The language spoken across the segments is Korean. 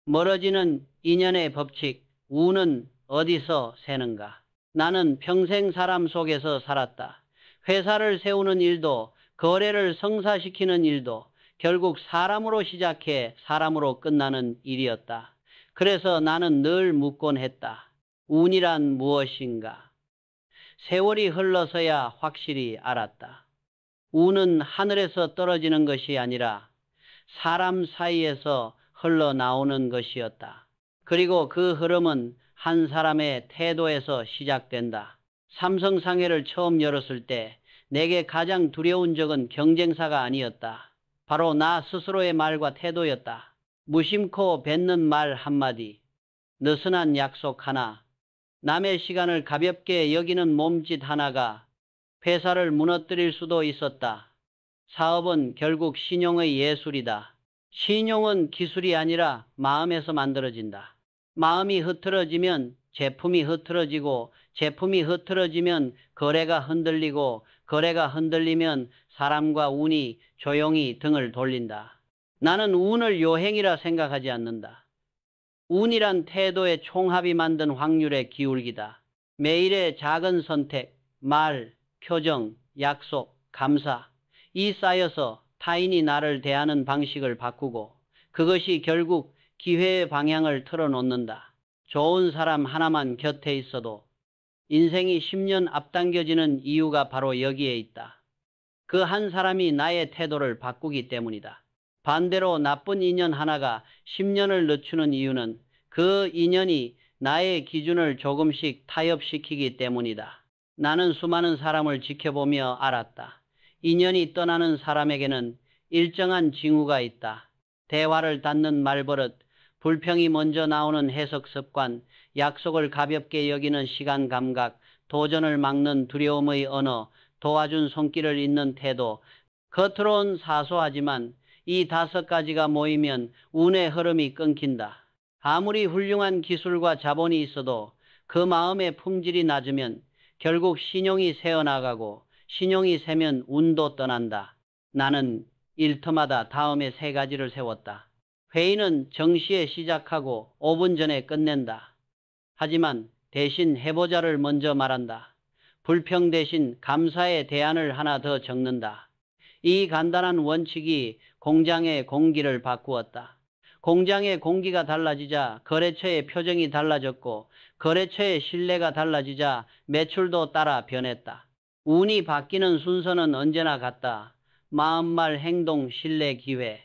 멀어지는 인연의 법칙, 운은 어디서 새는가? 나는 평생 사람 속에서 살았다. 회사를 세우는 일도, 거래를 성사시키는 일도 결국 사람으로 시작해 사람으로 끝나는 일이었다. 그래서 나는 늘 묻곤 했다. 운이란 무엇인가? 세월이 흘러서야 확실히 알았다. 운은 하늘에서 떨어지는 것이 아니라 사람 사이에서 흘러나오는 것이었다. 그리고 그 흐름은 한 사람의 태도에서 시작된다. 삼성상회를 처음 열었을 때 내게 가장 두려운 적은 경쟁사가 아니었다. 바로 나 스스로의 말과 태도였다. 무심코 뱉는 말 한마디, 느슨한 약속 하나, 남의 시간을 가볍게 여기는 몸짓 하나가 회사를 무너뜨릴 수도 있었다. 사업은 결국 신용의 예술이다. 신용은 기술이 아니라 마음에서 만들어진다. 마음이 흐트러지면 제품이 흐트러지고, 제품이 흐트러지면 거래가 흔들리고, 거래가 흔들리면 사람과 운이 조용히 등을 돌린다. 나는 운을 요행이라 생각하지 않는다. 운이란 태도의 총합이 만든 확률의 기울기다. 매일의 작은 선택, 말, 표정, 약속, 감사, 이 쌓여서 타인이 나를 대하는 방식을 바꾸고, 그것이 결국 기회의 방향을 틀어놓는다. 좋은 사람 하나만 곁에 있어도 인생이 10년 앞당겨지는 이유가 바로 여기에 있다. 그 한 사람이 나의 태도를 바꾸기 때문이다. 반대로 나쁜 인연 하나가 10년을 늦추는 이유는 그 인연이 나의 기준을 조금씩 타협시키기 때문이다. 나는 수많은 사람을 지켜보며 알았다. 인연이 떠나는 사람에게는 일정한 징후가 있다. 대화를 닫는 말버릇, 불평이 먼저 나오는 해석 습관, 약속을 가볍게 여기는 시간 감각, 도전을 막는 두려움의 언어, 도와준 손길을 잇는 태도. 겉으론 사소하지만 이 5가지가 모이면 운의 흐름이 끊긴다. 아무리 훌륭한 기술과 자본이 있어도 그 마음의 품질이 낮으면 결국 신용이 새어나가고, 신용이 새면 운도 떠난다. 나는 일터마다 다음에 3가지를 세웠다. 회의는 정시에 시작하고 5분 전에 끝낸다. 하지만 대신 해보자를 먼저 말한다. 불평 대신 감사의 대안을 하나 더 적는다. 이 간단한 원칙이 공장의 공기를 바꾸었다. 공장의 공기가 달라지자 거래처의 표정이 달라졌고, 거래처의 신뢰가 달라지자 매출도 따라 변했다. 운이 바뀌는 순서는 언제나 같다. 마음, 말, 행동, 신뢰, 기회.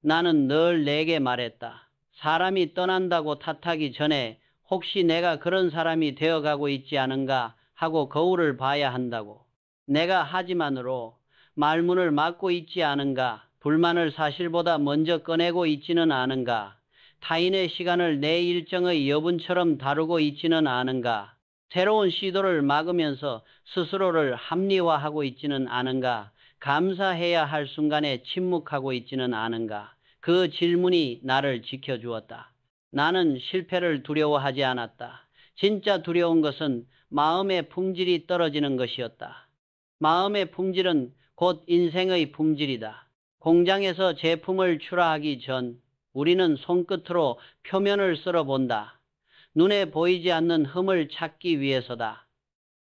나는 늘 내게 말했다. 사람이 떠난다고 탓하기 전에 혹시 내가 그런 사람이 되어가고 있지 않은가 하고 거울을 봐야 한다고. 내가 하지만으로 말문을 막고 있지 않은가, 불만을 사실보다 먼저 꺼내고 있지는 않은가, 타인의 시간을 내 일정의 여분처럼 다루고 있지는 않은가, 새로운 시도를 막으면서 스스로를 합리화하고 있지는 않은가, 감사해야 할 순간에 침묵하고 있지는 않은가. 그 질문이 나를 지켜주었다. 나는 실패를 두려워하지 않았다. 진짜 두려운 것은 마음의 품질이 떨어지는 것이었다. 마음의 품질은 곧 인생의 품질이다. 공장에서 제품을 출하하기 전 우리는 손끝으로 표면을 썰어본다. 눈에 보이지 않는 흠을 찾기 위해서다.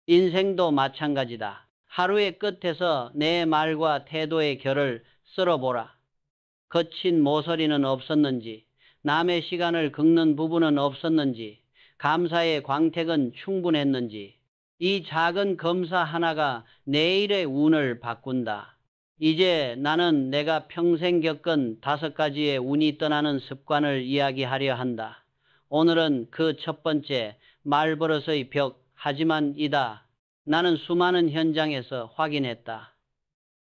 인생도 마찬가지다. 하루의 끝에서 내 말과 태도의 결을 썰어보라. 거친 모서리는 없었는지, 남의 시간을 긁는 부분은 없었는지, 감사의 광택은 충분했는지, 이 작은 검사 하나가 내일의 운을 바꾼다. 이제 나는 내가 평생 겪은 5가지의 운이 떠나는 습관을 이야기하려 한다. 오늘은 그 첫 번째, 말버릇의 벽, 하지만 이다. 나는 수많은 현장에서 확인했다.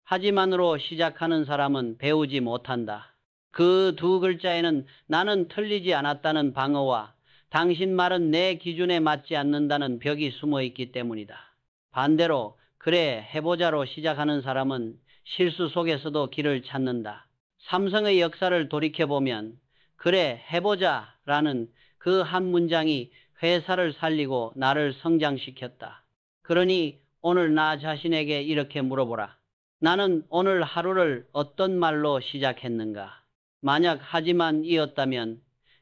하지만으로 시작하는 사람은 배우지 못한다. 그 2글자에는 나는 틀리지 않았다는 방어와 당신 말은 내 기준에 맞지 않는다는 벽이 숨어 있기 때문이다. 반대로 그래 해보자로 시작하는 사람은 실수 속에서도 길을 찾는다. 삼성의 역사를 돌이켜보면 그래 해보자라는 그 한 문장이 회사를 살리고 나를 성장시켰다. 그러니 오늘 나 자신에게 이렇게 물어보라. 나는 오늘 하루를 어떤 말로 시작했는가? 만약 하지만이었다면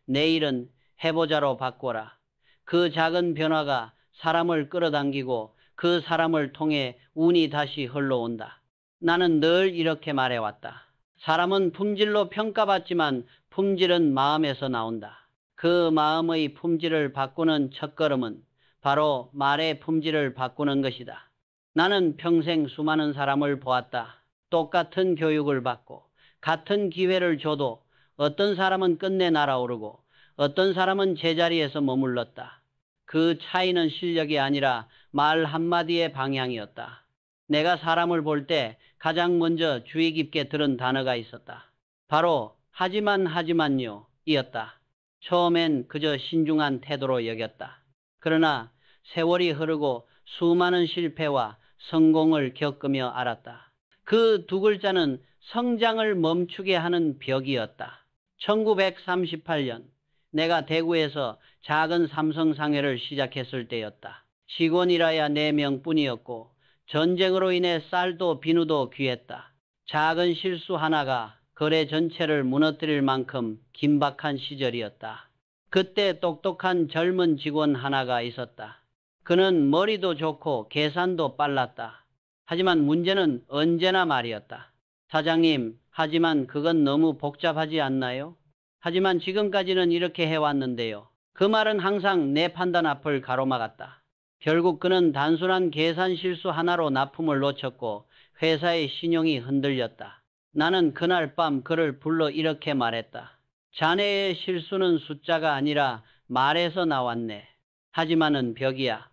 내일은 해보자로 바꿔라. 그 작은 변화가 사람을 끌어당기고 그 사람을 통해 운이 다시 흘러온다. 나는 늘 이렇게 말해왔다. 사람은 품질로 평가받지만 품질은 마음에서 나온다. 그 마음의 품질을 바꾸는 첫걸음은 바로 말의 품질을 바꾸는 것이다. 나는 평생 수많은 사람을 보았다. 똑같은 교육을 받고 같은 기회를 줘도 어떤 사람은 끝내 날아오르고 어떤 사람은 제자리에서 머물렀다. 그 차이는 실력이 아니라 말 한마디의 방향이었다. 내가 사람을 볼 때 가장 먼저 주의 깊게 들은 단어가 있었다. 바로 하지만요 이었다. 처음엔 그저 신중한 태도로 여겼다. 그러나 세월이 흐르고 수많은 실패와 성공을 겪으며 알았다. 그 두 글자는 성장을 멈추게 하는 벽이었다. 1938년 내가 대구에서 작은 삼성상회를 시작했을 때였다. 직원이라야 4명뿐이었고 전쟁으로 인해 쌀도 비누도 귀했다. 작은 실수 하나가 거래 전체를 무너뜨릴 만큼 긴박한 시절이었다. 그때 똑똑한 젊은 직원 하나가 있었다. 그는 머리도 좋고 계산도 빨랐다. 하지만 문제는 언제나 말이었다. 사장님, 하지만 그건 너무 복잡하지 않나요? 하지만 지금까지는 이렇게 해왔는데요. 그 말은 항상 내 판단 앞을 가로막았다. 결국 그는 단순한 계산 실수 하나로 납품을 놓쳤고 회사의 신용이 흔들렸다. 나는 그날 밤 그를 불러 이렇게 말했다. 자네의 실수는 숫자가 아니라 말에서 나왔네. 하지만은 벽이야.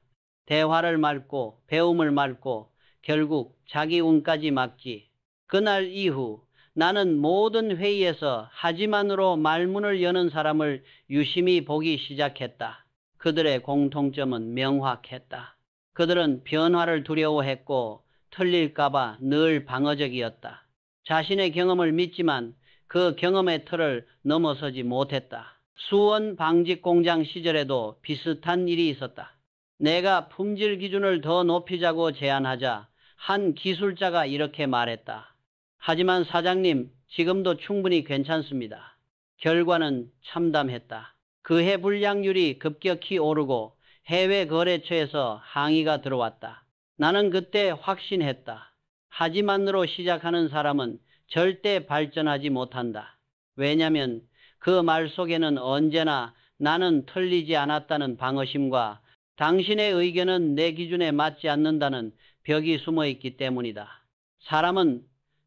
대화를 막고 배움을 막고 결국 자기 운까지 막지. 그날 이후 나는 모든 회의에서 하지만으로 말문을 여는 사람을 유심히 보기 시작했다. 그들의 공통점은 명확했다. 그들은 변화를 두려워했고 틀릴까봐 늘 방어적이었다. 자신의 경험을 믿지만 그 경험의 틀을 넘어서지 못했다. 수원 방직 공장 시절에도 비슷한 일이 있었다. 내가 품질 기준을 더 높이자고 제안하자 한 기술자가 이렇게 말했다. 하지만 사장님, 지금도 충분히 괜찮습니다. 결과는 참담했다. 그해 불량률이 급격히 오르고 해외 거래처에서 항의가 들어왔다. 나는 그때 확신했다. 하지만으로 시작하는 사람은 절대 발전하지 못한다. 왜냐하면 그 말 속에는 언제나 나는 틀리지 않았다는 방어심과 당신의 의견은 내 기준에 맞지 않는다는 벽이 숨어 있기 때문이다. 사람은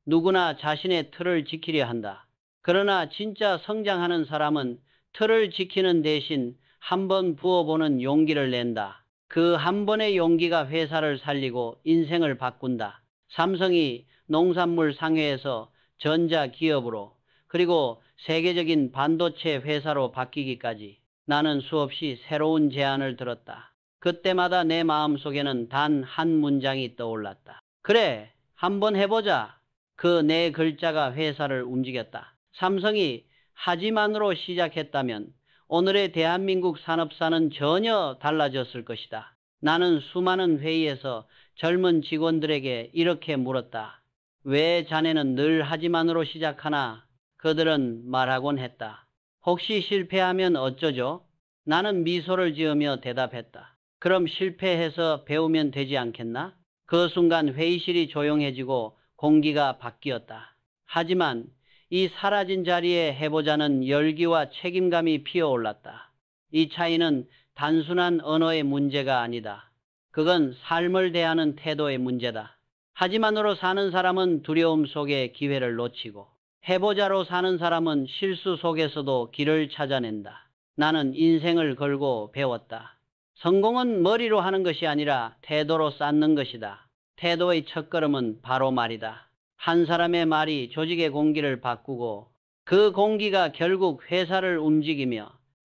누구나 자신의 틀을 지키려 한다. 그러나 진짜 성장하는 사람은 틀을 지키는 대신 한번 부어보는 용기를 낸다. 그 한 번의 용기가 회사를 살리고 인생을 바꾼다. 삼성이 농산물 상회에서 전자기업으로 그리고 세계적인 반도체 회사로 바뀌기까지 나는 수없이 새로운 제안을 들었다. 그때마다 내 마음속에는 단 한 문장이 떠올랐다. 그래, 한번 해보자. 그 네 글자가 회사를 움직였다. 삼성이 하지만으로 시작했다면 오늘의 대한민국 산업사는 전혀 달라졌을 것이다. 나는 수많은 회의에서 젊은 직원들에게 이렇게 물었다. 왜 자네는 늘 하지만으로 시작하나? 그들은 말하곤 했다. 혹시 실패하면 어쩌죠? 나는 미소를 지으며 대답했다. 그럼 실패해서 배우면 되지 않겠나? 그 순간 회의실이 조용해지고 공기가 바뀌었다. 하지만 이 사라진 자리에 해보자는 열기와 책임감이 피어올랐다. 이 차이는 단순한 언어의 문제가 아니다. 그건 삶을 대하는 태도의 문제다. 하지만으로 사는 사람은 두려움 속에 기회를 놓치고 해보자로 사는 사람은 실수 속에서도 길을 찾아낸다. 나는 인생을 걸고 배웠다. 성공은 머리로 하는 것이 아니라 태도로 쌓는 것이다. 태도의 첫걸음은 바로 말이다. 한 사람의 말이 조직의 공기를 바꾸고 그 공기가 결국 회사를 움직이며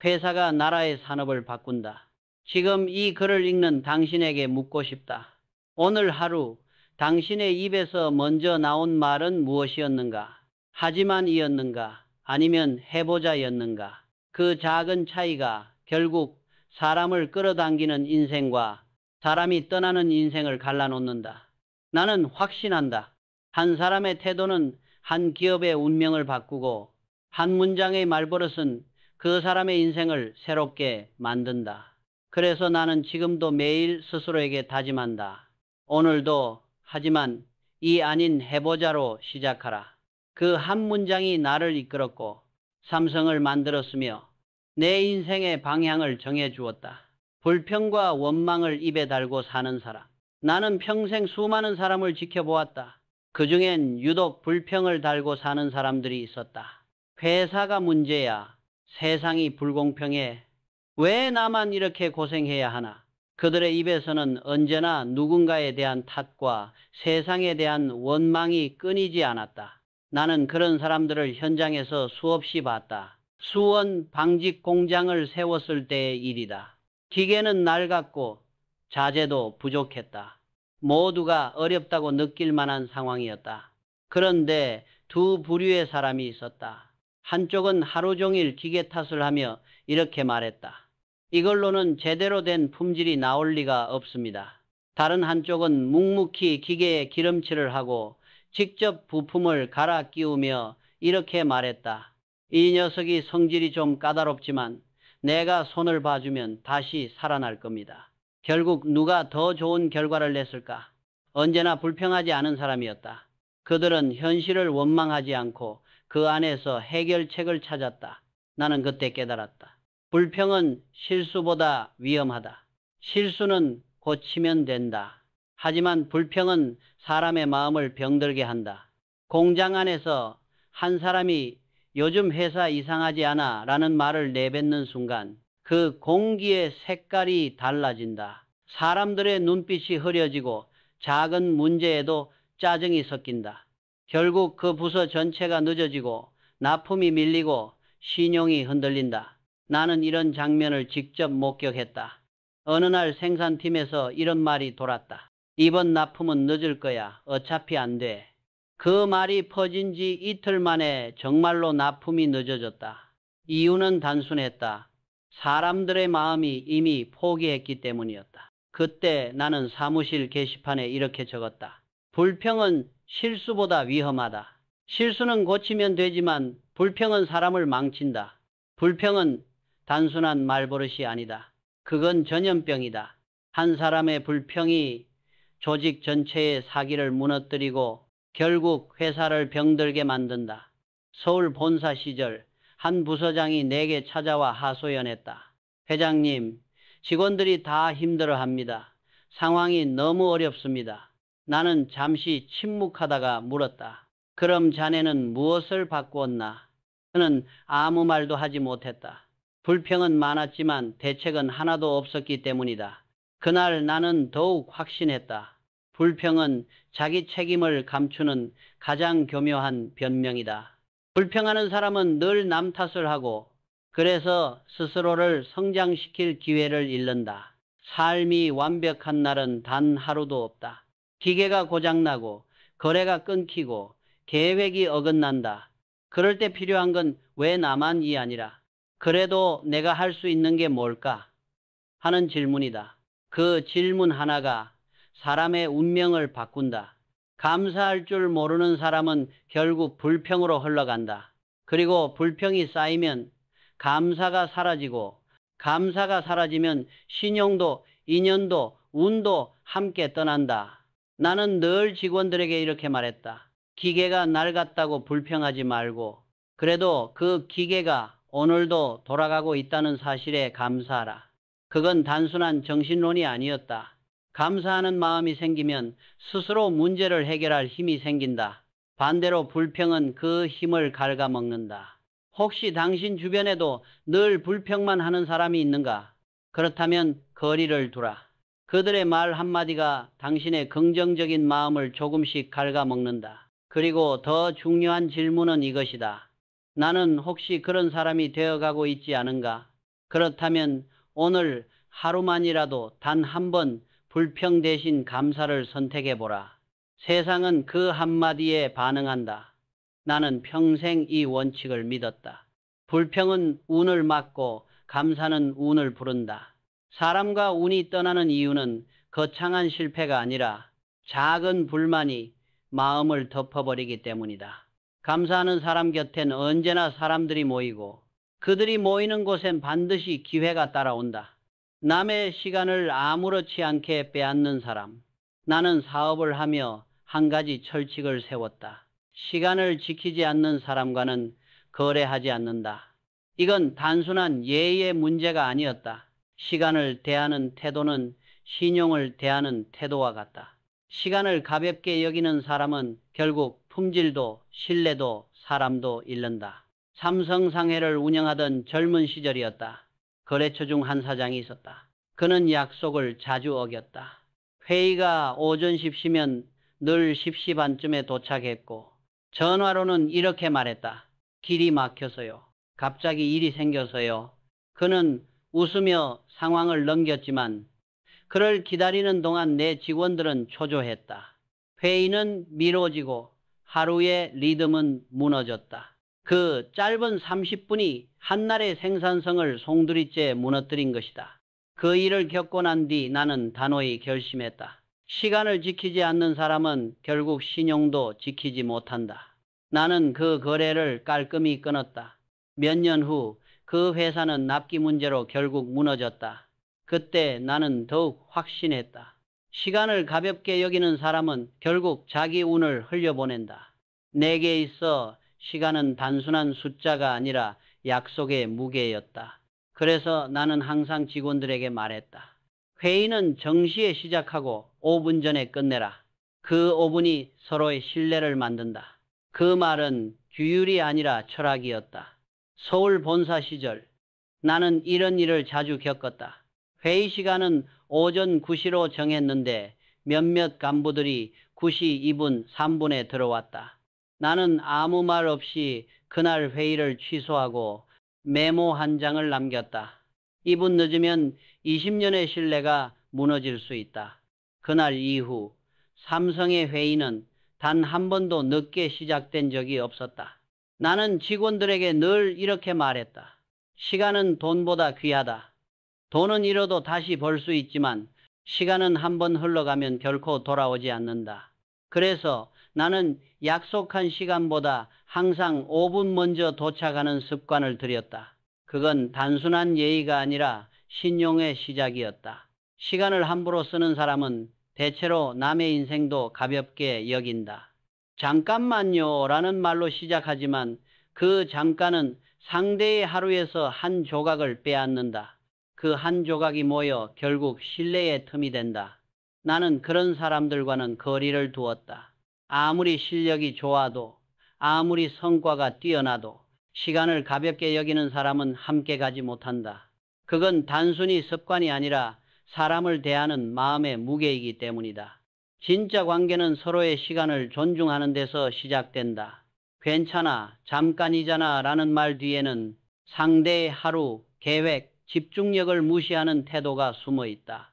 회사가 나라의 산업을 바꾼다. 지금 이 글을 읽는 당신에게 묻고 싶다. 오늘 하루 당신의 입에서 먼저 나온 말은 무엇이었는가? 하지만이었는가? 아니면 해보자였는가? 그 작은 차이가 결국 사람을 끌어당기는 인생과 사람이 떠나는 인생을 갈라놓는다. 나는 확신한다. 한 사람의 태도는 한 기업의 운명을 바꾸고 한 문장의 말버릇은 그 사람의 인생을 새롭게 만든다. 그래서 나는 지금도 매일 스스로에게 다짐한다. 오늘도 하지만 이 아닌 해보자로 시작하라. 그 한 문장이 나를 이끌었고 삼성을 만들었으며 내 인생의 방향을 정해주었다. 불평과 원망을 입에 달고 사는 사람. 나는 평생 수많은 사람을 지켜보았다. 그중엔 유독 불평을 달고 사는 사람들이 있었다. 회사가 문제야. 세상이 불공평해. 왜 나만 이렇게 고생해야 하나? 그들의 입에서는 언제나 누군가에 대한 탓과 세상에 대한 원망이 끊이지 않았다. 나는 그런 사람들을 현장에서 수없이 봤다. 수원 방직 공장을 세웠을 때의 일이다. 기계는 낡았고 자재도 부족했다. 모두가 어렵다고 느낄 만한 상황이었다. 그런데 두 부류의 사람이 있었다. 한쪽은 하루 종일 기계 탓을 하며 이렇게 말했다. 이걸로는 제대로 된 품질이 나올 리가 없습니다. 다른 한쪽은 묵묵히 기계에 기름칠을 하고 직접 부품을 갈아 끼우며 이렇게 말했다. 이 녀석이 성질이 좀 까다롭지만 내가 손을 봐주면 다시 살아날 겁니다. 결국 누가 더 좋은 결과를 냈을까? 언제나 불평하지 않은 사람이었다. 그들은 현실을 원망하지 않고 그 안에서 해결책을 찾았다. 나는 그때 깨달았다. 불평은 실수보다 위험하다. 실수는 고치면 된다. 하지만 불평은 사람의 마음을 병들게 한다. 공장 안에서 한 사람이 요즘 회사 이상하지 않아 라는 말을 내뱉는 순간 그 공기의 색깔이 달라진다. 사람들의 눈빛이 흐려지고 작은 문제에도 짜증이 섞인다. 결국 그 부서 전체가 늦어지고 납품이 밀리고 신용이 흔들린다. 나는 이런 장면을 직접 목격했다. 어느 날 생산팀에서 이런 말이 돌았다. 이번 납품은 늦을 거야. 어차피 안 돼. 그 말이 퍼진 지 이틀 만에 정말로 납품이 늦어졌다. 이유는 단순했다. 사람들의 마음이 이미 포기했기 때문이었다. 그때 나는 사무실 게시판에 이렇게 적었다. 불평은 실수보다 위험하다. 실수는 고치면 되지만 불평은 사람을 망친다. 불평은 단순한 말버릇이 아니다. 그건 전염병이다. 한 사람의 불평이 조직 전체의 사기를 무너뜨리고 결국 회사를 병들게 만든다. 서울 본사 시절 한 부서장이 내게 찾아와 하소연했다. 회장님, 직원들이 다 힘들어합니다. 상황이 너무 어렵습니다. 나는 잠시 침묵하다가 물었다. 그럼 자네는 무엇을 바꾸었나? 그는 아무 말도 하지 못했다. 불평은 많았지만 대책은 하나도 없었기 때문이다. 그날 나는 더욱 확신했다. 불평은 자기 책임을 감추는 가장 교묘한 변명이다. 불평하는 사람은 늘 남 탓을 하고 그래서 스스로를 성장시킬 기회를 잃는다. 삶이 완벽한 날은 단 하루도 없다. 기계가 고장나고 거래가 끊기고 계획이 어긋난다. 그럴 때 필요한 건 왜 나만이 아니라 그래도 내가 할 수 있는 게 뭘까? 하는 질문이다. 그 질문 하나가 사람의 운명을 바꾼다. 감사할 줄 모르는 사람은 결국 불평으로 흘러간다. 그리고 불평이 쌓이면 감사가 사라지고 감사가 사라지면 신용도 인연도 운도 함께 떠난다. 나는 늘 직원들에게 이렇게 말했다. 기계가 낡았다고 불평하지 말고 그래도 그 기계가 오늘도 돌아가고 있다는 사실에 감사하라. 그건 단순한 정신론이 아니었다. 감사하는 마음이 생기면 스스로 문제를 해결할 힘이 생긴다. 반대로 불평은 그 힘을 갉아먹는다. 혹시 당신 주변에도 늘 불평만 하는 사람이 있는가? 그렇다면 거리를 두라. 그들의 말 한마디가 당신의 긍정적인 마음을 조금씩 갉아먹는다. 그리고 더 중요한 질문은 이것이다. 나는 혹시 그런 사람이 되어가고 있지 않은가? 그렇다면 오늘 하루만이라도 단 한 번 불평 대신 감사를 선택해보라. 세상은 그 한마디에 반응한다. 나는 평생 이 원칙을 믿었다. 불평은 운을 막고 감사는 운을 부른다. 사람과 운이 떠나는 이유는 거창한 실패가 아니라 작은 불만이 마음을 덮어버리기 때문이다. 감사하는 사람 곁엔 언제나 사람들이 모이고 그들이 모이는 곳엔 반드시 기회가 따라온다. 남의 시간을 아무렇지 않게 빼앗는 사람. 나는 사업을 하며 한 가지 철칙을 세웠다. 시간을 지키지 않는 사람과는 거래하지 않는다. 이건 단순한 예의의 문제가 아니었다. 시간을 대하는 태도는 신용을 대하는 태도와 같다. 시간을 가볍게 여기는 사람은 결국 품질도 신뢰도 사람도 잃는다. 삼성상해를 운영하던 젊은 시절이었다. 거래처 중 한 사장이 있었다. 그는 약속을 자주 어겼다. 회의가 오전 10시면 늘 10시 반쯤에 도착했고 전화로는 이렇게 말했다. 길이 막혀서요. 갑자기 일이 생겨서요. 그는 웃으며 상황을 넘겼지만 그를 기다리는 동안 내 직원들은 초조했다. 회의는 미뤄지고 하루의 리듬은 무너졌다. 그 짧은 30분이 한날의 생산성을 송두리째 무너뜨린 것이다. 그 일을 겪고 난 뒤 나는 단호히 결심했다. 시간을 지키지 않는 사람은 결국 신용도 지키지 못한다. 나는 그 거래를 깔끔히 끊었다. 몇 년 후 그 회사는 납기 문제로 결국 무너졌다. 그때 나는 더욱 확신했다. 시간을 가볍게 여기는 사람은 결국 자기 운을 흘려보낸다. 내게 있어 시간은 단순한 숫자가 아니라 약속의 무게였다. 그래서 나는 항상 직원들에게 말했다. 회의는 정시에 시작하고 5분 전에 끝내라. 그 5분이 서로의 신뢰를 만든다. 그 말은 규율이 아니라 철학이었다. 서울 본사 시절 나는 이런 일을 자주 겪었다. 회의 시간은 오전 9시로 정했는데 몇몇 간부들이 9시 2분 3분에 들어왔다. 나는 아무 말 없이 그날 회의를 취소하고 메모 한 장을 남겼다. 2분 늦으면 20년의 신뢰가 무너질 수 있다. 그날 이후 삼성의 회의는 단 한 번도 늦게 시작된 적이 없었다. 나는 직원들에게 늘 이렇게 말했다. 시간은 돈보다 귀하다. 돈은 잃어도 다시 벌 수 있지만 시간은 한 번 흘러가면 결코 돌아오지 않는다. 그래서 나는 약속한 시간보다 항상 5분 먼저 도착하는 습관을 들였다. 그건 단순한 예의가 아니라 신용의 시작이었다. 시간을 함부로 쓰는 사람은 대체로 남의 인생도 가볍게 여긴다. 잠깐만요 라는 말로 시작하지만 그 잠깐은 상대의 하루에서 한 조각을 빼앗는다. 그 한 조각이 모여 결국 신뢰의 틈이 된다. 나는 그런 사람들과는 거리를 두었다. 아무리 실력이 좋아도 아무리 성과가 뛰어나도 시간을 가볍게 여기는 사람은 함께 가지 못한다. 그건 단순히 습관이 아니라 사람을 대하는 마음의 무게이기 때문이다. 진짜 관계는 서로의 시간을 존중하는 데서 시작된다. 괜찮아, 잠깐이잖아 라는 말 뒤에는 상대의 하루, 계획, 집중력을 무시하는 태도가 숨어 있다.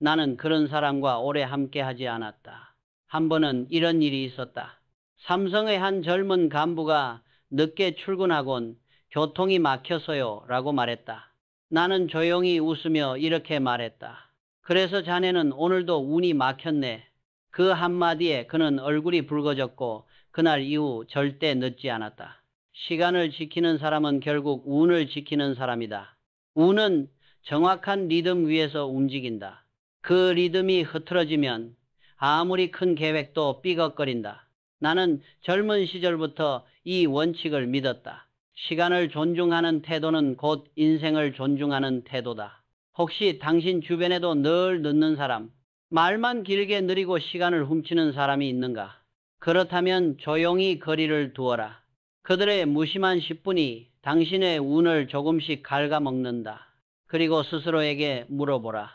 나는 그런 사람과 오래 함께하지 않았다. 한 번은 이런 일이 있었다. 삼성의 한 젊은 간부가 늦게 출근하곤 교통이 막혀서요 라고 말했다. 나는 조용히 웃으며 이렇게 말했다. 그래서 자네는 오늘도 운이 막혔네. 그 한마디에 그는 얼굴이 붉어졌고 그날 이후 절대 늦지 않았다. 시간을 지키는 사람은 결국 운을 지키는 사람이다. 운은 정확한 리듬 위에서 움직인다. 그 리듬이 흐트러지면 아무리 큰 계획도 삐걱거린다. 나는 젊은 시절부터 이 원칙을 믿었다. 시간을 존중하는 태도는 곧 인생을 존중하는 태도다. 혹시 당신 주변에도 늘 늦는 사람, 말만 길게 느리고 시간을 훔치는 사람이 있는가? 그렇다면 조용히 거리를 두어라. 그들의 무심한 10분이 당신의 운을 조금씩 갉아먹는다. 그리고 스스로에게 물어보라.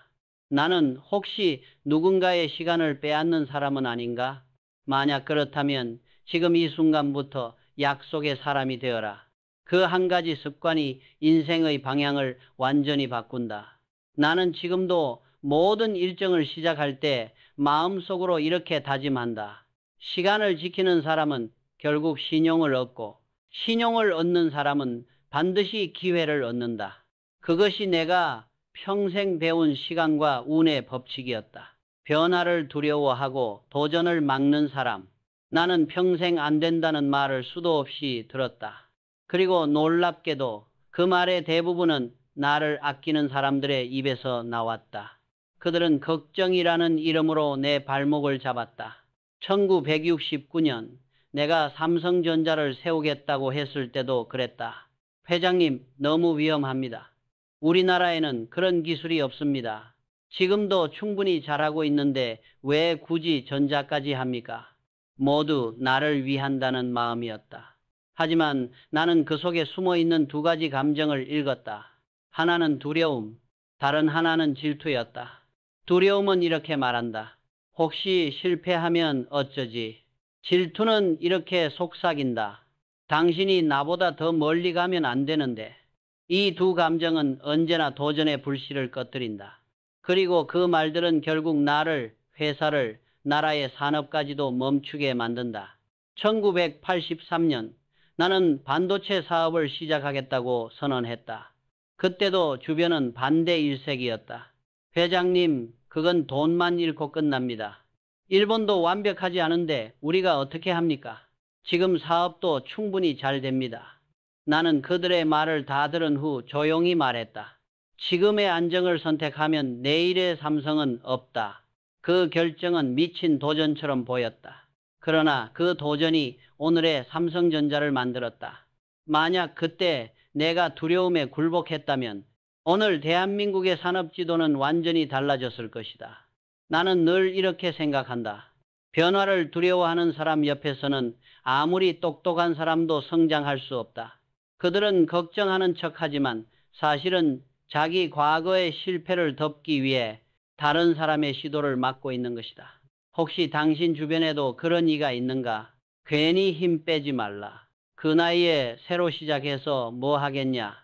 나는 혹시 누군가의 시간을 빼앗는 사람은 아닌가? 만약 그렇다면 지금 이 순간부터 약속의 사람이 되어라. 그 한 가지 습관이 인생의 방향을 완전히 바꾼다. 나는 지금도 모든 일정을 시작할 때 마음속으로 이렇게 다짐한다. 시간을 지키는 사람은 결국 신용을 얻고 신용을 얻는 사람은 반드시 기회를 얻는다. 그것이 내가 평생 배운 시간과 운의 법칙이었다. 변화를 두려워하고 도전을 막는 사람. 나는 평생 안 된다는 말을 수도 없이 들었다. 그리고 놀랍게도 그 말의 대부분은 나를 아끼는 사람들의 입에서 나왔다. 그들은 걱정이라는 이름으로 내 발목을 잡았다. 1969년 내가 삼성전자를 세우겠다고 했을 때도 그랬다. 회장님, 너무 위험합니다. 우리나라에는 그런 기술이 없습니다. 지금도 충분히 잘하고 있는데 왜 굳이 전자까지 합니까? 모두 나를 위한다는 마음이었다. 하지만 나는 그 속에 숨어 있는 두 가지 감정을 읽었다. 하나는 두려움, 다른 하나는 질투였다. 두려움은 이렇게 말한다. 혹시 실패하면 어쩌지? 질투는 이렇게 속삭인다. 당신이 나보다 더 멀리 가면 안 되는데. 이 두 감정은 언제나 도전의 불씨를 꺼뜨린다. 그리고 그 말들은 결국 나를, 회사를, 나라의 산업까지도 멈추게 만든다. 1983년 나는 반도체 사업을 시작하겠다고 선언했다. 그때도 주변은 반대 일색이었다. 회장님, 그건 돈만 잃고 끝납니다. 일본도 완벽하지 않은데 우리가 어떻게 합니까? 지금 사업도 충분히 잘 됩니다. 나는 그들의 말을 다 들은 후 조용히 말했다. 지금의 안정을 선택하면 내일의 삼성은 없다. 그 결정은 미친 도전처럼 보였다. 그러나 그 도전이 오늘의 삼성전자를 만들었다. 만약 그때 내가 두려움에 굴복했다면 오늘 대한민국의 산업지도는 완전히 달라졌을 것이다. 나는 늘 이렇게 생각한다. 변화를 두려워하는 사람 옆에서는 아무리 똑똑한 사람도 성장할 수 없다. 그들은 걱정하는 척하지만 사실은 자기 과거의 실패를 덮기 위해 다른 사람의 시도를 막고 있는 것이다. 혹시 당신 주변에도 그런 이가 있는가? 괜히 힘 빼지 말라. 그 나이에 새로 시작해서 뭐 하겠냐?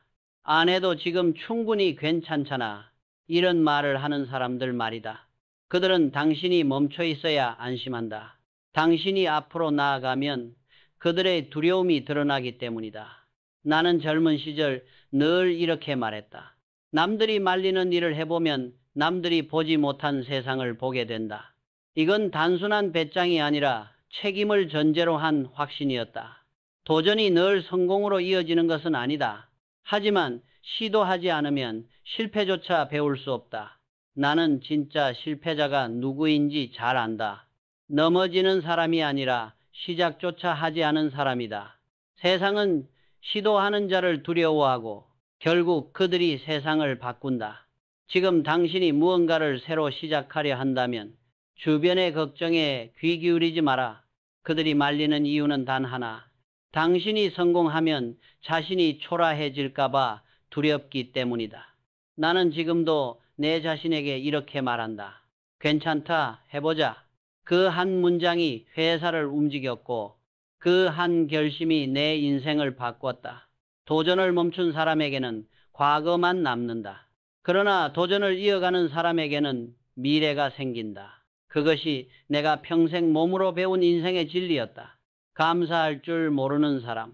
안 해도 지금 충분히 괜찮잖아. 이런 말을 하는 사람들 말이다. 그들은 당신이 멈춰 있어야 안심한다. 당신이 앞으로 나아가면 그들의 두려움이 드러나기 때문이다. 나는 젊은 시절 늘 이렇게 말했다. 남들이 말리는 일을 해보면 남들이 보지 못한 세상을 보게 된다. 이건 단순한 배짱이 아니라 책임을 전제로 한 확신이었다. 도전이 늘 성공으로 이어지는 것은 아니다. 하지만 시도하지 않으면 실패조차 배울 수 없다. 나는 진짜 실패자가 누구인지 잘 안다. 넘어지는 사람이 아니라 시작조차 하지 않은 사람이다. 세상은 시도하는 자를 두려워하고 결국 그들이 세상을 바꾼다. 지금 당신이 무언가를 새로 시작하려 한다면 주변의 걱정에 귀 기울이지 마라. 그들이 말리는 이유는 단 하나. 당신이 성공하면 자신이 초라해질까봐 두렵기 때문이다. 나는 지금도 내 자신에게 이렇게 말한다. 괜찮다, 해보자. 그 한 문장이 회사를 움직였고 그 한 결심이 내 인생을 바꿨다. 도전을 멈춘 사람에게는 과거만 남는다. 그러나 도전을 이어가는 사람에게는 미래가 생긴다. 그것이 내가 평생 몸으로 배운 인생의 진리였다. 감사할 줄 모르는 사람.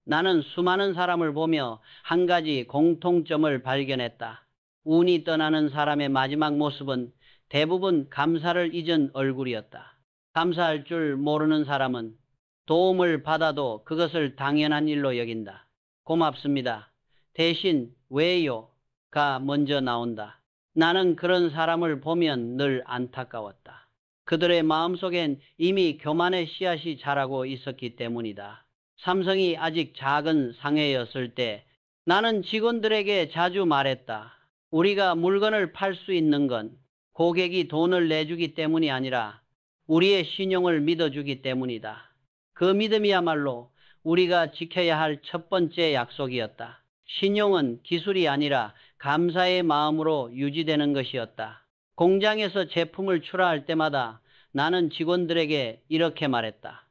나는 수많은 사람을 보며 한 가지 공통점을 발견했다. 운이 떠나는 사람의 마지막 모습은 대부분 감사를 잊은 얼굴이었다. 감사할 줄 모르는 사람은 도움을 받아도 그것을 당연한 일로 여긴다. 고맙습니다. 대신 왜요?가 먼저 나온다. 나는 그런 사람을 보면 늘 안타까웠다. 그들의 마음속엔 이미 교만의 씨앗이 자라고 있었기 때문이다. 삼성이 아직 작은 상해였을 때 나는 직원들에게 자주 말했다. 우리가 물건을 팔 수 있는 건 고객이 돈을 내주기 때문이 아니라 우리의 신용을 믿어주기 때문이다. 그 믿음이야말로 우리가 지켜야 할 첫 번째 약속이었다. 신용은 기술이 아니라 감사의 마음으로 유지되는 것이었다. 공장에서 제품을 출하할 때마다 나는 직원들에게 이렇게 말했다.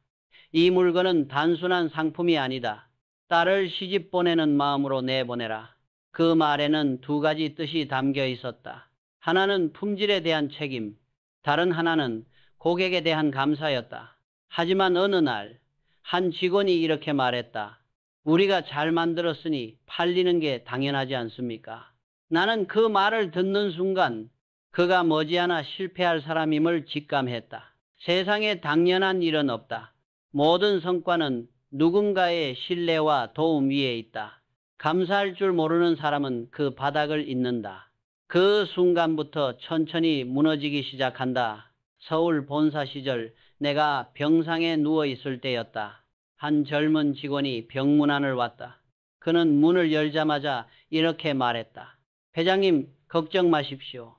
이 물건은 단순한 상품이 아니다. 딸을 시집 보내는 마음으로 내보내라. 그 말에는 두 가지 뜻이 담겨 있었다. 하나는 품질에 대한 책임, 다른 하나는 고객에 대한 감사였다. 하지만 어느 날 한 직원이 이렇게 말했다. 우리가 잘 만들었으니 팔리는 게 당연하지 않습니까? 나는 그 말을 듣는 순간 그가 머지않아 실패할 사람임을 직감했다. 세상에 당연한 일은 없다. 모든 성과는 누군가의 신뢰와 도움 위에 있다. 감사할 줄 모르는 사람은 그 바닥을 잇는다. 그 순간부터 천천히 무너지기 시작한다. 서울 본사 시절 내가 병상에 누워 있을 때였다. 한 젊은 직원이 병문안을 왔다. 그는 문을 열자마자 이렇게 말했다. 회장님, 걱정 마십시오.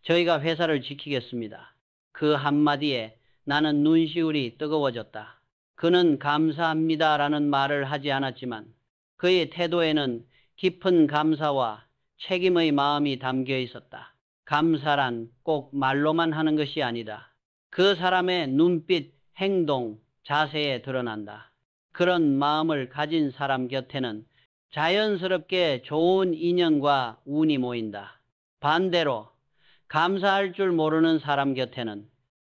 저희가 회사를 지키겠습니다. 그 한마디에 나는 눈시울이 뜨거워졌다. 그는 감사합니다라는 말을 하지 않았지만 그의 태도에는 깊은 감사와 책임의 마음이 담겨 있었다. 감사란 꼭 말로만 하는 것이 아니다. 그 사람의 눈빛, 행동, 자세에 드러난다. 그런 마음을 가진 사람 곁에는 자연스럽게 좋은 인연과 운이 모인다. 반대로 감사할 줄 모르는 사람 곁에는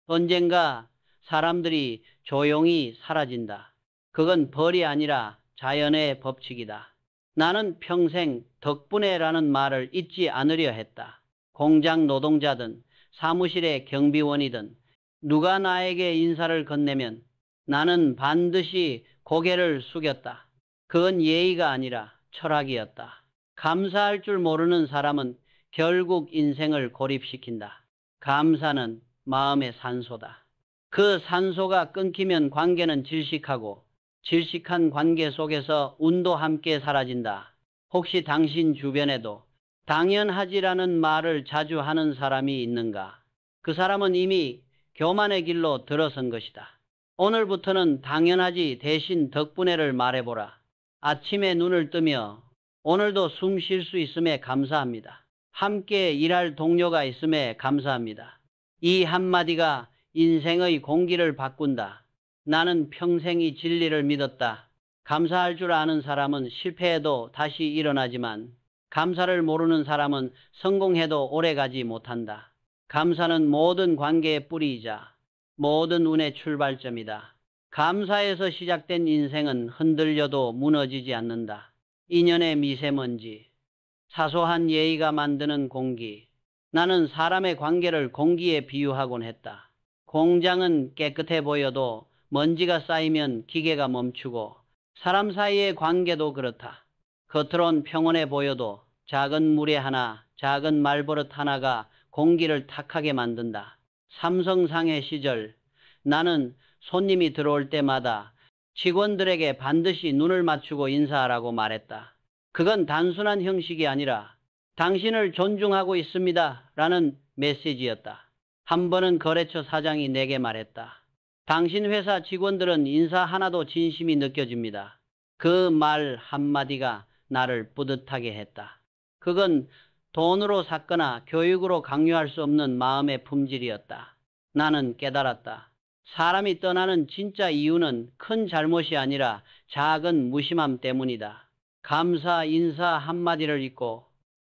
언젠가 사람들이 조용히 사라진다. 그건 벌이 아니라 자연의 법칙이다. 나는 평생 덕분에라는 말을 잊지 않으려 했다. 공장 노동자든 사무실의 경비원이든 누가 나에게 인사를 건네면 나는 반드시 고개를 숙였다. 그건 예의가 아니라 철학이었다. 감사할 줄 모르는 사람은 결국 인생을 고립시킨다. 감사는 마음의 산소다. 그 산소가 끊기면 관계는 질식하고 질식한 관계 속에서 운도 함께 사라진다. 혹시 당신 주변에도 당연하지라는 말을 자주 하는 사람이 있는가? 그 사람은 이미 교만의 길로 들어선 것이다. 오늘부터는 당연하지 대신 덕분에를 말해보라. 아침에 눈을 뜨며 오늘도 숨 쉴 수 있음에 감사합니다. 함께 일할 동료가 있음에 감사합니다. 이 한마디가 인생의 공기를 바꾼다. 나는 평생 이 진리를 믿었다. 감사할 줄 아는 사람은 실패해도 다시 일어나지만 감사를 모르는 사람은 성공해도 오래가지 못한다. 감사는 모든 관계의 뿌리이자 모든 운의 출발점이다. 감사에서 시작된 인생은 흔들려도 무너지지 않는다. 인연의 미세먼지, 사소한 예의가 만드는 공기. 나는 사람의 관계를 공기에 비유하곤 했다. 공장은 깨끗해 보여도 먼지가 쌓이면 기계가 멈추고 사람 사이의 관계도 그렇다. 겉으론 평온해 보여도 작은 무례 하나, 작은 말버릇 하나가 공기를 탁하게 만든다. 삼성상해 시절 나는 손님이 들어올 때마다 직원들에게 반드시 눈을 맞추고 인사하라고 말했다. 그건 단순한 형식이 아니라 당신을 존중하고 있습니다 라는 메시지였다. 한 번은 거래처 사장이 내게 말했다. 당신 회사 직원들은 인사 하나도 진심이 느껴집니다. 그 말 한마디가 나를 뿌듯하게 했다. 그건 돈으로 샀거나 교육으로 강요할 수 없는 마음의 품질이었다. 나는 깨달았다. 사람이 떠나는 진짜 이유는 큰 잘못이 아니라 작은 무심함 때문이다. 감사 인사 한마디를 잊고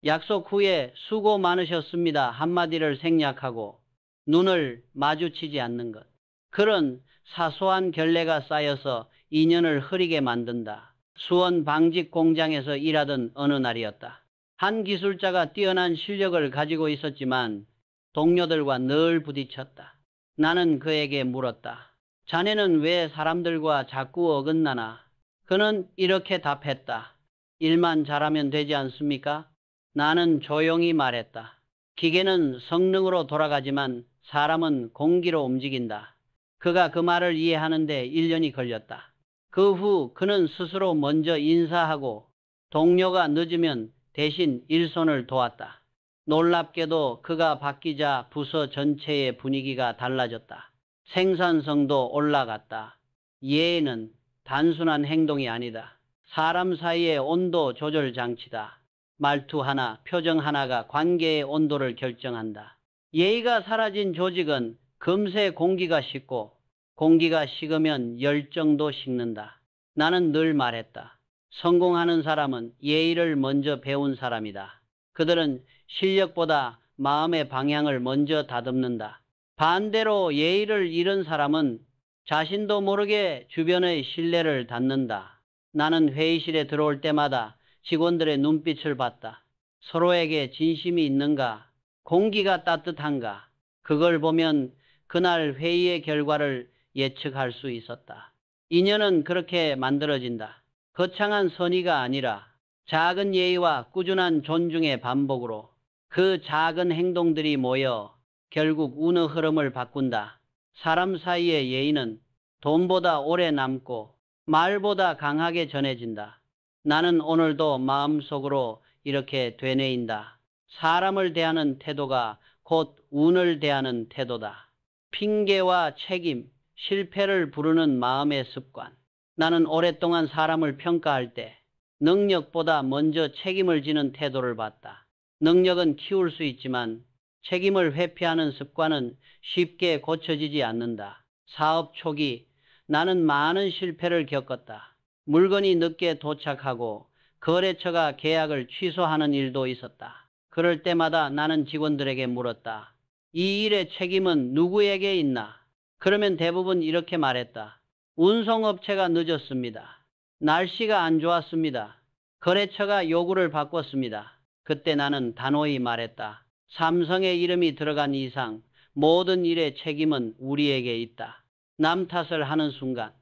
약속 후에 수고 많으셨습니다 한마디를 생략하고 눈을 마주치지 않는 것. 그런 사소한 결례가 쌓여서 인연을 흐리게 만든다. 수원 방직 공장에서 일하던 어느 날이었다. 한 기술자가 뛰어난 실력을 가지고 있었지만 동료들과 늘 부딪혔다. 나는 그에게 물었다. 자네는 왜 사람들과 자꾸 어긋나나? 그는 이렇게 답했다. 일만 잘하면 되지 않습니까? 나는 조용히 말했다. 기계는 성능으로 돌아가지만 사람은 공기로 움직인다. 그가 그 말을 이해하는데 1년이 걸렸다. 그 후 그는 스스로 먼저 인사하고 동료가 늦으면 대신 일손을 도왔다. 놀랍게도 그가 바뀌자 부서 전체의 분위기가 달라졌다. 생산성도 올라갔다. 예의는 단순한 행동이 아니다. 사람 사이의 온도 조절 장치다. 말투 하나, 표정 하나가 관계의 온도를 결정한다. 예의가 사라진 조직은 금세 공기가 식고 공기가 식으면 열정도 식는다. 나는 늘 말했다. 성공하는 사람은 예의를 먼저 배운 사람이다. 그들은 실력보다 마음의 방향을 먼저 다듬는다. 반대로 예의를 잃은 사람은 자신도 모르게 주변의 신뢰를 닫는다. 나는 회의실에 들어올 때마다 직원들의 눈빛을 봤다. 서로에게 진심이 있는가? 공기가 따뜻한가? 그걸 보면 그날 회의의 결과를 예측할 수 있었다. 인연은 그렇게 만들어진다. 거창한 선의가 아니라 작은 예의와 꾸준한 존중의 반복으로 그 작은 행동들이 모여 결국 운의 흐름을 바꾼다. 사람 사이의 예의는 돈보다 오래 남고 말보다 강하게 전해진다. 나는 오늘도 마음속으로 이렇게 되뇌인다. 사람을 대하는 태도가 곧 운을 대하는 태도다. 핑계와 책임, 실패를 부르는 마음의 습관. 나는 오랫동안 사람을 평가할 때 능력보다 먼저 책임을 지는 태도를 봤다. 능력은 키울 수 있지만 책임을 회피하는 습관은 쉽게 고쳐지지 않는다. 사업 초기 나는 많은 실패를 겪었다. 물건이 늦게 도착하고 거래처가 계약을 취소하는 일도 있었다. 그럴 때마다 나는 직원들에게 물었다. 이 일의 책임은 누구에게 있나? 그러면 대부분 이렇게 말했다. 운송업체가 늦었습니다. 날씨가 안 좋았습니다. 거래처가 요구를 바꿨습니다. 그때 나는 단호히 말했다. 삼성의 이름이 들어간 이상 모든 일의 책임은 우리에게 있다. 남 탓을 하는 순간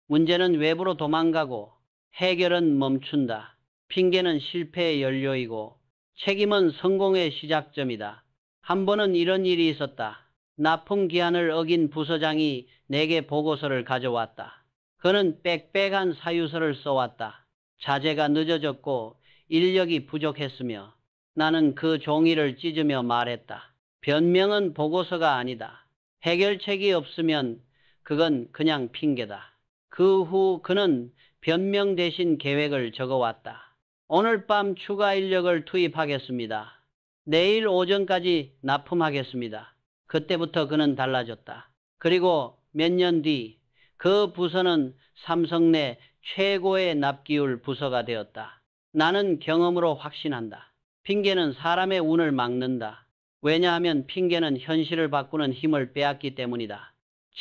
문제는 외부로 도망가고 해결은 멈춘다. 핑계는 실패의 연료이고 책임은 성공의 시작점이다. 한 번은 이런 일이 있었다. 납품 기한을 어긴 부서장이 내게 보고서를 가져왔다. 그는 빽빽한 사유서를 써왔다. 자재가 늦어졌고 인력이 부족했으며 나는 그 종이를 찢으며 말했다. 변명은 보고서가 아니다. 해결책이 없으면 그건 그냥 핑계다. 그 후 그는 변명 대신 계획을 적어왔다. 오늘 밤 추가 인력을 투입하겠습니다. 내일 오전까지 납품하겠습니다. 그때부터 그는 달라졌다. 그리고 몇 년 뒤 그 부서는 삼성 내 최고의 납기율 부서가 되었다. 나는 경험으로 확신한다. 핑계는 사람의 운을 막는다. 왜냐하면 핑계는 현실을 바꾸는 힘을 빼앗기 때문이다.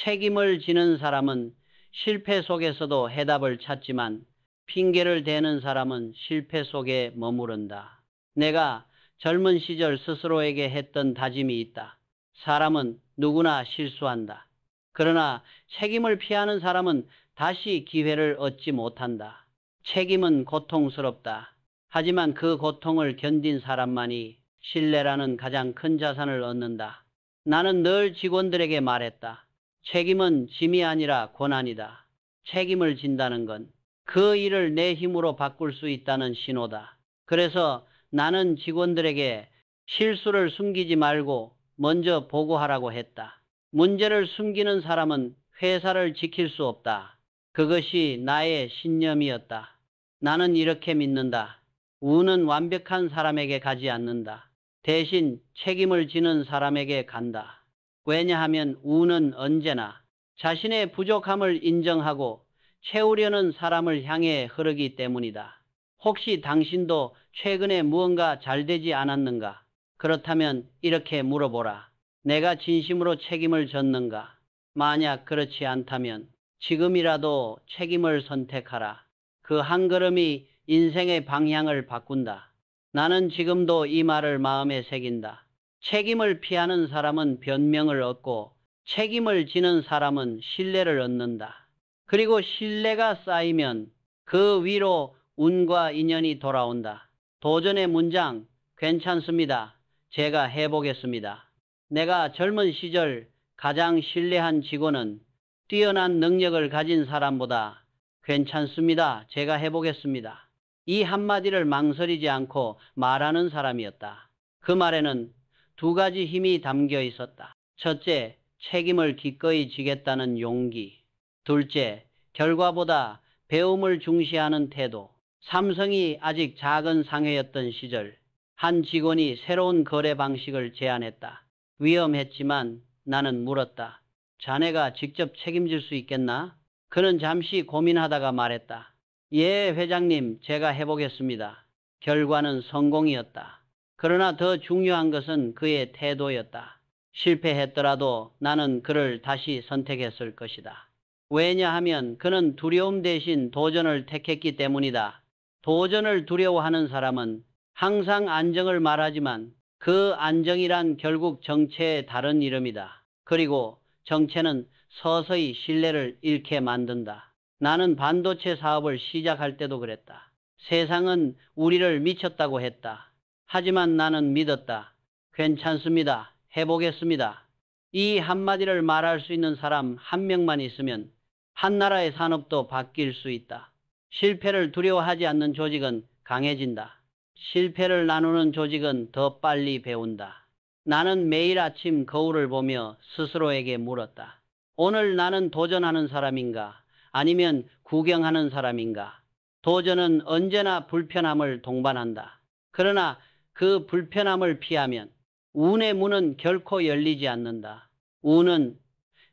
책임을 지는 사람은 실패 속에서도 해답을 찾지만 핑계를 대는 사람은 실패 속에 머무른다. 내가 젊은 시절 스스로에게 했던 다짐이 있다. 사람은 누구나 실수한다. 그러나 책임을 피하는 사람은 다시 기회를 얻지 못한다. 책임은 고통스럽다. 하지만 그 고통을 견딘 사람만이 신뢰라는 가장 큰 자산을 얻는다. 나는 늘 직원들에게 말했다. 책임은 짐이 아니라 권한이다. 책임을 진다는 건 그 일을 내 힘으로 바꿀 수 있다는 신호다. 그래서 나는 직원들에게 실수를 숨기지 말고 먼저 보고하라고 했다. 문제를 숨기는 사람은 회사를 지킬 수 없다. 그것이 나의 신념이었다. 나는 이렇게 믿는다. 운은 완벽한 사람에게 가지 않는다. 대신 책임을 지는 사람에게 간다. 왜냐하면 운은 언제나 자신의 부족함을 인정하고 채우려는 사람을 향해 흐르기 때문이다. 혹시 당신도 최근에 무언가 잘 되지 않았는가? 그렇다면 이렇게 물어보라. 내가 진심으로 책임을 졌는가? 만약 그렇지 않다면 지금이라도 책임을 선택하라. 그 한 걸음이 인생의 방향을 바꾼다. 나는 지금도 이 말을 마음에 새긴다. 책임을 피하는 사람은 변명을 얻고 책임을 지는 사람은 신뢰를 얻는다. 그리고 신뢰가 쌓이면 그 위로 운과 인연이 돌아온다. 도전의 문장, 괜찮습니다. 제가 해보겠습니다. 내가 젊은 시절 가장 신뢰한 직원은 뛰어난 능력을 가진 사람보다 괜찮습니다. 제가 해보겠습니다. 이 한마디를 망설이지 않고 말하는 사람이었다. 그 말에는 두 가지 힘이 담겨 있었다. 첫째, 책임을 기꺼이 지겠다는 용기. 둘째, 결과보다 배움을 중시하는 태도. 삼성이 아직 작은 상회였던 시절, 한 직원이 새로운 거래 방식을 제안했다. 위험했지만 나는 물었다. 자네가 직접 책임질 수 있겠나? 그는 잠시 고민하다가 말했다. 예, 회장님, 제가 해보겠습니다. 결과는 성공이었다. 그러나 더 중요한 것은 그의 태도였다. 실패했더라도 나는 그를 다시 선택했을 것이다. 왜냐하면 그는 두려움 대신 도전을 택했기 때문이다. 도전을 두려워하는 사람은 항상 안정을 말하지만 그 안정이란 결국 정체의 다른 이름이다. 그리고 정체는 서서히 신뢰를 잃게 만든다. 나는 반도체 사업을 시작할 때도 그랬다. 세상은 우리를 미쳤다고 했다. 하지만 나는 믿었다. 괜찮습니다. 해보겠습니다. 이 한마디를 말할 수 있는 사람 한 명만 있으면 한 나라의 산업도 바뀔 수 있다. 실패를 두려워하지 않는 조직은 강해진다. 실패를 나누는 조직은 더 빨리 배운다. 나는 매일 아침 거울을 보며 스스로에게 물었다. 오늘 나는 도전하는 사람인가? 아니면 구경하는 사람인가? 도전은 언제나 불편함을 동반한다. 그러나 그 불편함을 피하면 운의 문은 결코 열리지 않는다. 운은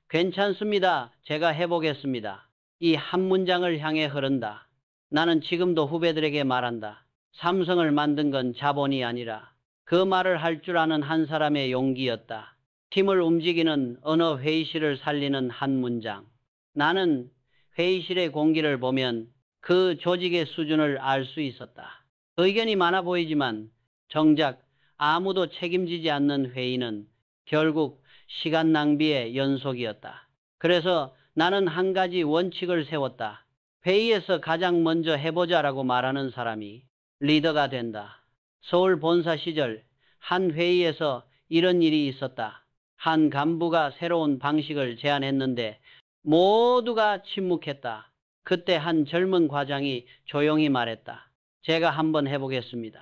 괜찮습니다. 제가 해보겠습니다. 이 한 문장을 향해 흐른다. 나는 지금도 후배들에게 말한다. 삼성을 만든 건 자본이 아니라 그 말을 할 줄 아는 한 사람의 용기였다. 팀을 움직이는 어느 회의실을 살리는 한 문장. 나는 회의실의 공기를 보면 그 조직의 수준을 알 수 있었다. 의견이 많아 보이지만 정작 아무도 책임지지 않는 회의는 결국 시간 낭비의 연속이었다. 그래서 나는 한 가지 원칙을 세웠다. 회의에서 가장 먼저 해보자라고 말하는 사람이 리더가 된다. 서울 본사 시절 한 회의에서 이런 일이 있었다. 한 간부가 새로운 방식을 제안했는데 모두가 침묵했다. 그때 한 젊은 과장이 조용히 말했다. 제가 한번 해보겠습니다.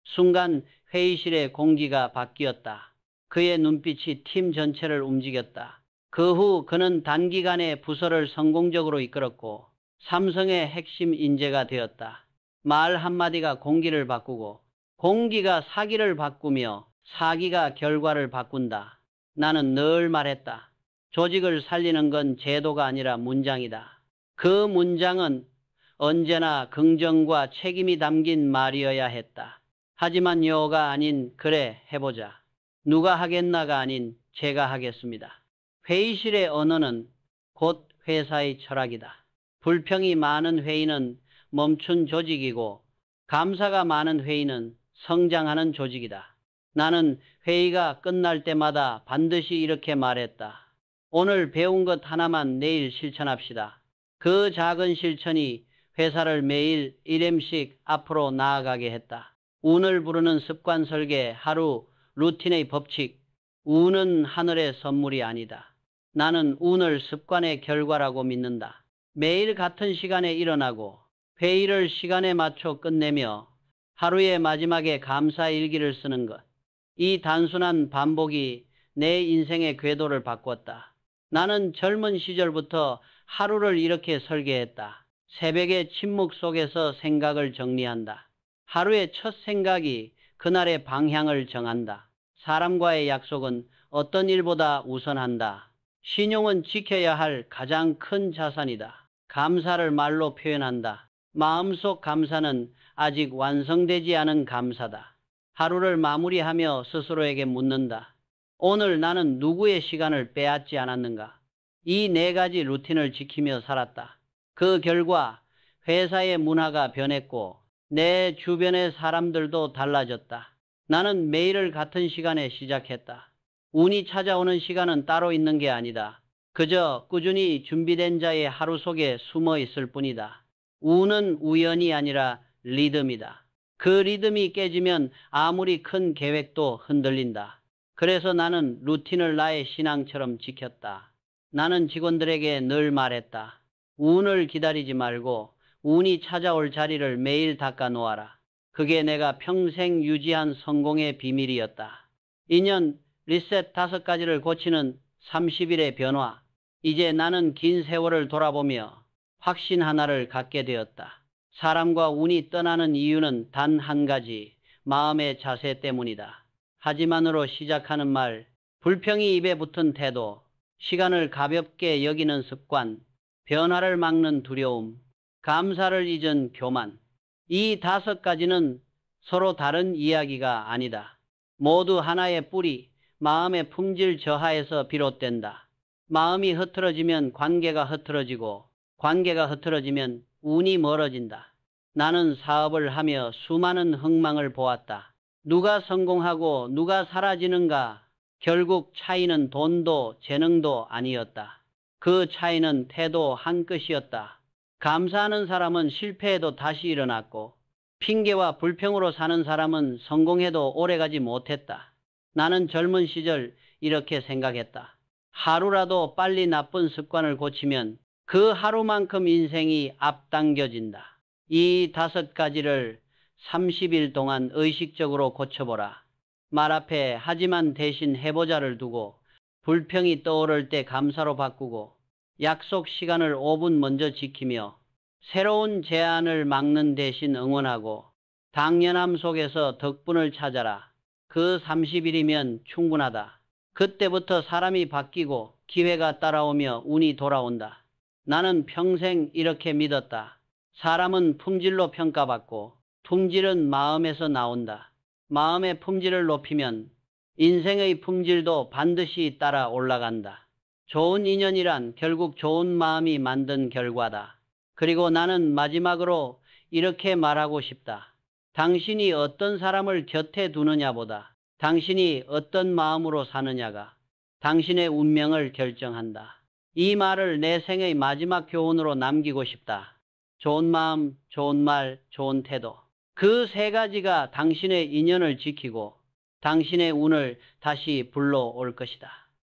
순간 회의실의 공기가 바뀌었다. 그의 눈빛이 팀 전체를 움직였다. 그 후 그는 단기간에 부서를 성공적으로 이끌었고 삼성의 핵심 인재가 되었다. 말 한마디가 공기를 바꾸고 공기가 사기를 바꾸며 사기가 결과를 바꾼다. 나는 늘 말했다. 조직을 살리는 건 제도가 아니라 문장이다. 그 문장은 언제나 긍정과 책임이 담긴 말이어야 했다. 하지만 요가 아닌 그래 해보자. 누가 하겠나가 아닌 제가 하겠습니다. 회의실의 언어는 곧 회사의 철학이다. 불평이 많은 회의는 멈춘 조직이고 감사가 많은 회의는 성장하는 조직이다. 나는 회의가 끝날 때마다 반드시 이렇게 말했다. 오늘 배운 것 하나만 내일 실천합시다. 그 작은 실천이 회사를 매일 1M씩 앞으로 나아가게 했다. 운을 부르는 습관 설계, 하루 루틴의 법칙. 운은 하늘의 선물이 아니다. 나는 운을 습관의 결과라고 믿는다. 매일 같은 시간에 일어나고 회의를 시간에 맞춰 끝내며 하루의 마지막에 감사 일기를 쓰는 것. 이 단순한 반복이 내 인생의 궤도를 바꿨다. 나는 젊은 시절부터 하루를 이렇게 설계했다. 새벽의 침묵 속에서 생각을 정리한다. 하루의 첫 생각이 그날의 방향을 정한다. 사람과의 약속은 어떤 일보다 우선한다. 신용은 지켜야 할 가장 큰 자산이다. 감사를 말로 표현한다. 마음속 감사는 아직 완성되지 않은 감사다. 하루를 마무리하며 스스로에게 묻는다. 오늘 나는 누구의 시간을 빼앗지 않았는가? 이 네 가지 루틴을 지키며 살았다. 그 결과 회사의 문화가 변했고 내 주변의 사람들도 달라졌다. 나는 매일을 같은 시간에 시작했다. 운이 찾아오는 시간은 따로 있는 게 아니다. 그저 꾸준히 준비된 자의 하루 속에 숨어 있을 뿐이다. 운은 우연이 아니라 리듬이다. 그 리듬이 깨지면 아무리 큰 계획도 흔들린다. 그래서 나는 루틴을 나의 신앙처럼 지켰다. 나는 직원들에게 늘 말했다. 운을 기다리지 말고 운이 찾아올 자리를 매일 닦아 놓아라. 그게 내가 평생 유지한 성공의 비밀이었다. 2년 리셋 5가지를 고치는 30일의 변화. 이제 나는 긴 세월을 돌아보며 확신 하나를 갖게 되었다. 사람과 운이 떠나는 이유는 단 한 가지, 마음의 자세 때문이다. 하지만으로 시작하는 말, 불평이 입에 붙은 태도, 시간을 가볍게 여기는 습관, 변화를 막는 두려움, 감사를 잊은 교만. 이 5가지는 서로 다른 이야기가 아니다. 모두 하나의 뿌리, 마음의 품질 저하에서 비롯된다. 마음이 흐트러지면 관계가 흐트러지고 관계가 흐트러지면 운이 멀어진다. 나는 사업을 하며 수많은 흥망을 보았다. 누가 성공하고 누가 사라지는가? 결국 차이는 돈도 재능도 아니었다. 그 차이는 태도 한 끝이었다. 감사하는 사람은 실패해도 다시 일어났고 핑계와 불평으로 사는 사람은 성공해도 오래가지 못했다. 나는 젊은 시절 이렇게 생각했다. 하루라도 빨리 나쁜 습관을 고치면 그 하루만큼 인생이 앞당겨진다. 이 5가지를 30일 동안 의식적으로 고쳐보라. 말 앞에 하지만 대신 해보자를 두고 불평이 떠오를 때 감사로 바꾸고 약속 시간을 5분 먼저 지키며 새로운 제안을 막는 대신 응원하고 당연함 속에서 덕분을 찾아라. 그 30일이면 충분하다. 그때부터 사람이 바뀌고 기회가 따라오며 운이 돌아온다. 나는 평생 이렇게 믿었다. 사람은 품질로 평가받고 품질은 마음에서 나온다. 마음의 품질을 높이면 인생의 품질도 반드시 따라 올라간다. 좋은 인연이란 결국 좋은 마음이 만든 결과다. 그리고 나는 마지막으로 이렇게 말하고 싶다. 당신이 어떤 사람을 곁에 두느냐보다 당신이 어떤 마음으로 사느냐가 당신의 운명을 결정한다. 이 말을 내 생의 마지막 교훈으로 남기고 싶다. 좋은 마음, 좋은 말, 좋은 태도. 그 3가지가 당신의 인연을 지키고 당신의 운을 다시 불러올 것이다.